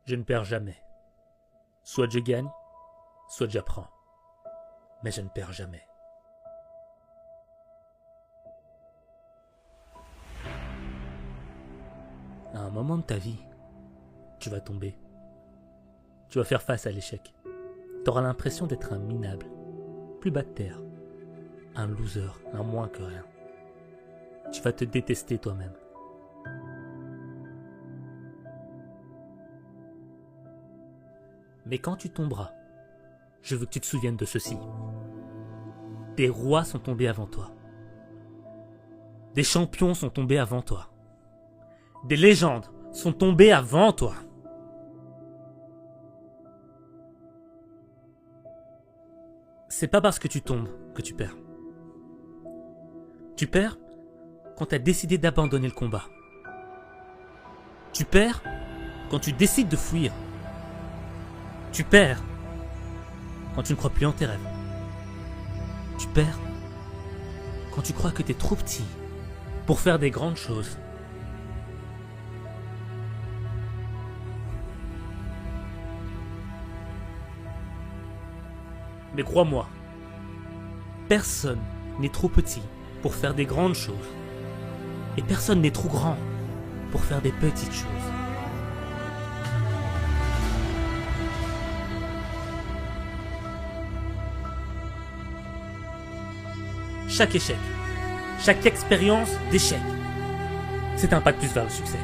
Je ne perds jamais. Soit je gagne, soit j'apprends. Mais je ne perds jamais. À un moment de ta vie, tu vas tomber. Tu vas faire face à l'échec. Tu auras l'impression d'être un minable, plus bas de terre, un loser, un moins que rien. Tu vas te détester toi-même. Mais quand tu tomberas, je veux que tu te souviennes de ceci. Des rois sont tombés avant toi. Des champions sont tombés avant toi. Des légendes sont tombées avant toi. C'est pas parce que tu tombes que tu perds. Tu perds quand tu as décidé d'abandonner le combat. Tu perds quand tu décides de fuir. Tu perds quand tu ne crois plus en tes rêves. Tu perds quand tu crois que tu es trop petit pour faire des grandes choses. Mais crois-moi, personne n'est trop petit pour faire des grandes choses. Et personne n'est trop grand pour faire des petites choses. Chaque échec, chaque expérience d'échec, c'est un pas de plus vers le succès.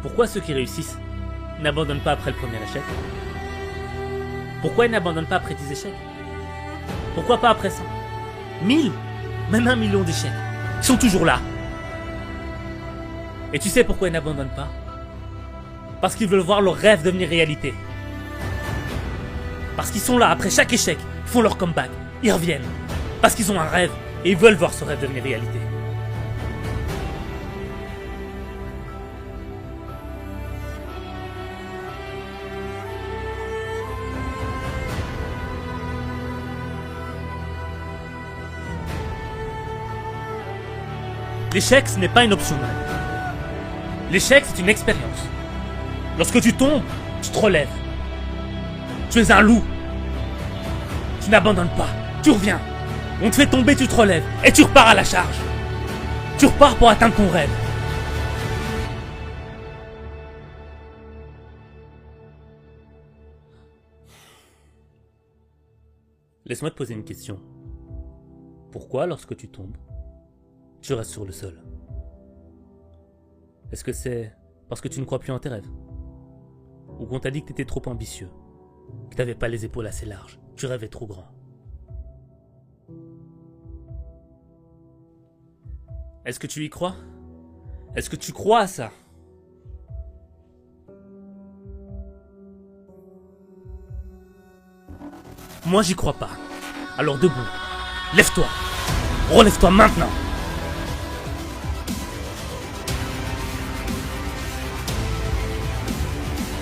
Pourquoi ceux qui réussissent n'abandonnent pas après le premier échec? Pourquoi ils n'abandonnent pas après 10 échecs? Pourquoi pas après 100, 1000, même 1 million d'échecs? Ils sont toujours là. Et tu sais pourquoi ils n'abandonnent pas? Parce qu'ils veulent voir leur rêve devenir réalité. Parce qu'ils sont là après chaque échec, ils font leur comeback, ils reviennent. Parce qu'ils ont un rêve et ils veulent voir ce rêve devenir réalité. L'échec, ce n'est pas une option. L'échec, c'est une expérience. Lorsque tu tombes, tu te relèves. Tu es un loup. Tu n'abandonnes pas. Tu reviens. On te fait tomber, tu te relèves. Et tu repars à la charge. Tu repars pour atteindre ton rêve. Laisse-moi te poser une question. Pourquoi, lorsque tu tombes, tu restes sur le sol? Est-ce que c'est parce que tu ne crois plus en tes rêves? Ou qu'on t'a dit que tu étais trop ambitieux, que tu n'avais pas les épaules assez larges, tu rêvais trop grand? Est-ce que tu y crois? Est-ce que tu crois à ça? Moi, j'y crois pas. Alors debout, lève-toi, relève-toi maintenant.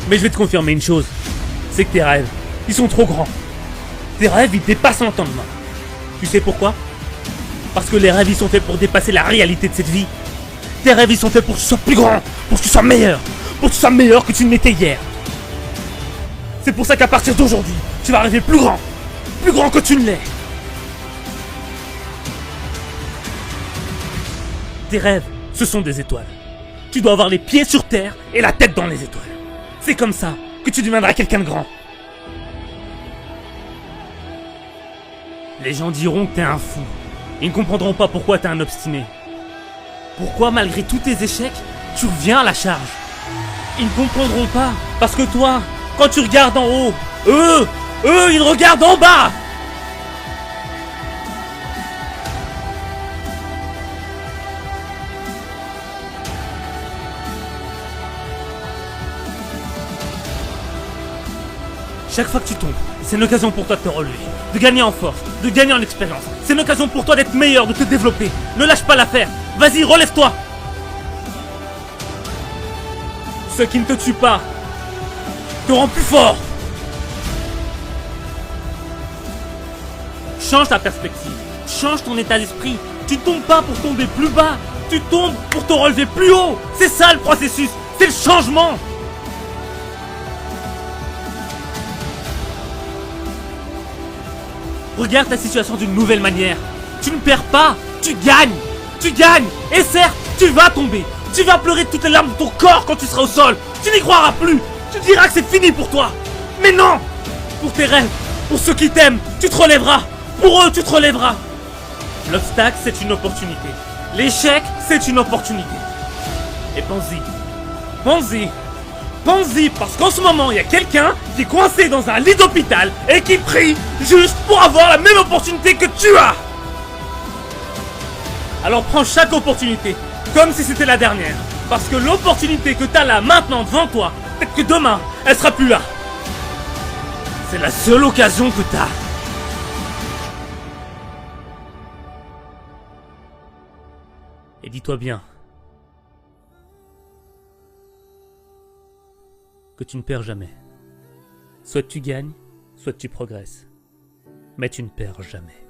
Mais je vais te confirmer une chose, c'est que tes rêves, ils sont trop grands. Tes rêves, ils dépassent l'entendement. Tu sais pourquoi? Parce que les rêves, ils sont faits pour dépasser la réalité de cette vie. Tes rêves, ils sont faits pour que tu sois plus grand, pour que tu sois meilleur, pour que tu sois meilleur que tu ne l'étais hier. C'est pour ça qu'à partir d'aujourd'hui, tu vas rêver plus grand que tu ne l'es. Tes rêves, ce sont des étoiles. Tu dois avoir les pieds sur terre et la tête dans les étoiles. C'est comme ça que tu deviendras quelqu'un de grand. Les gens diront que t'es un fou. Ils ne comprendront pas pourquoi t'es un obstiné. Pourquoi, malgré tous tes échecs, tu reviens à la charge. Ils ne comprendront pas, parce que toi, quand tu regardes en haut, eux, ils regardent en bas. Chaque fois que tu tombes, c'est une occasion pour toi de te relever, de gagner en force, de gagner en expérience. C'est une occasion pour toi d'être meilleur, de te développer. Ne lâche pas l'affaire. Vas-y, relève-toi. Ce qui ne te tue pas te rend plus fort. Change ta perspective, change ton état d'esprit. Tu tombes pas pour tomber plus bas, tu tombes pour te relever plus haut. C'est ça le processus, c'est le changement. Regarde ta situation d'une nouvelle manière. Tu ne perds pas, tu gagnes. Tu gagnes. Et certes, tu vas tomber. Tu vas pleurer toutes les larmes de ton corps quand tu seras au sol. Tu n'y croiras plus. Tu diras que c'est fini pour toi. Mais non. Pour tes rêves, pour ceux qui t'aiment, tu te relèveras. Pour eux, tu te relèveras. L'obstacle, c'est une opportunité. L'échec, c'est une opportunité. Et pense-y. Pense-y. Pense-y, parce qu'en ce moment, il y a quelqu'un qui est coincé dans un lit d'hôpital et qui prie juste pour avoir la même opportunité que tu as. Alors prends chaque opportunité, comme si c'était la dernière. Parce que l'opportunité que tu as là, maintenant, devant toi, peut-être que demain, elle sera plus là. C'est la seule occasion que tu as. Et dis-toi bien que tu ne perds jamais. Soit tu gagnes, soit tu progresses. Mais tu ne perds jamais.